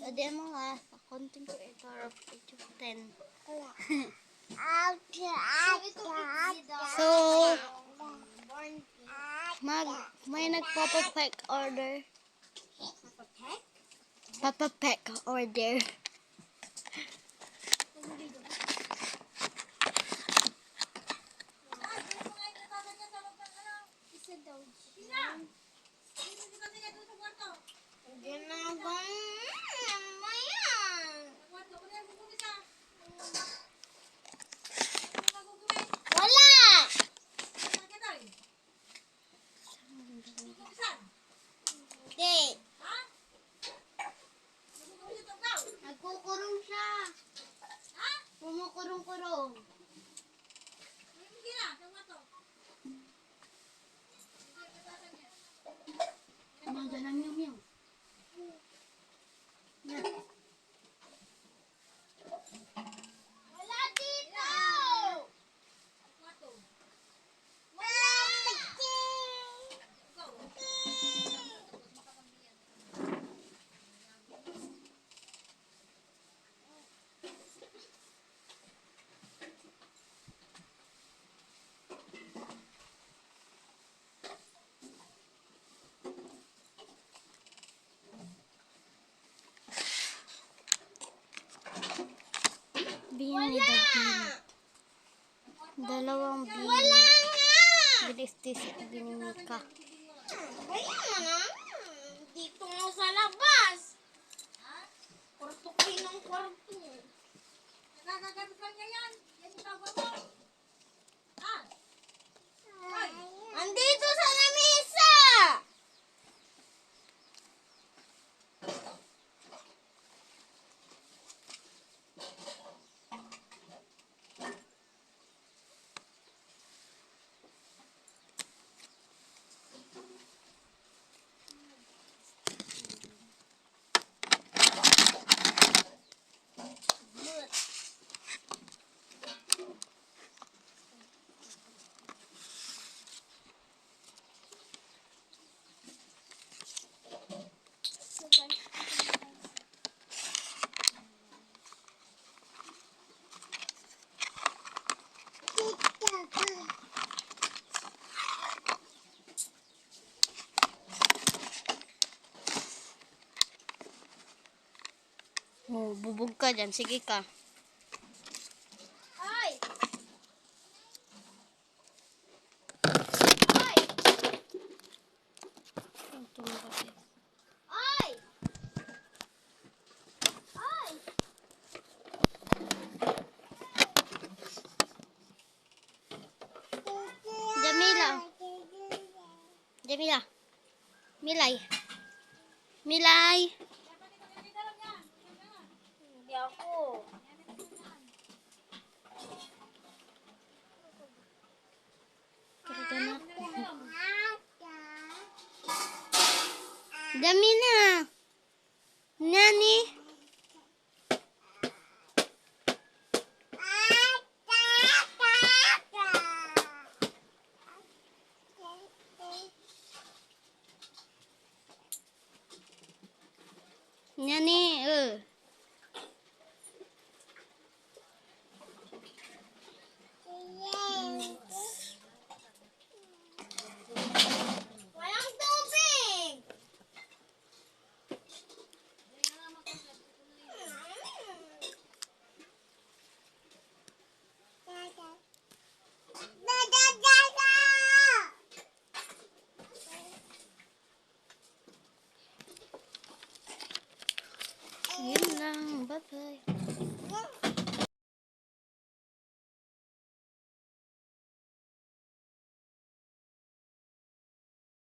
Adi mo nga, content creator of age of 10. So, may nagpapapek order. Papapek order. Nagkukurong siya. Kumukurong-kurong. Umaga lang yung. Wala dito! Bini daw. Dalawang bini. Wala nga! Bilistis at binimika. Ayan na. Dito nga sa labas. Kwarto kayo ng kwarto. Nagagagamit lang niya yan. Yan yung tawag mo. Andito sa lamesa! Oh, bubog ka dyan. Sige ka. Ay! Ay! Ay! Ay! Jamila. Jamila. Milay. Milay. Hindi ako. Talaga na ako. Dami na. Nani? Nani, Walang tubig. Yun lang. Bye-bye.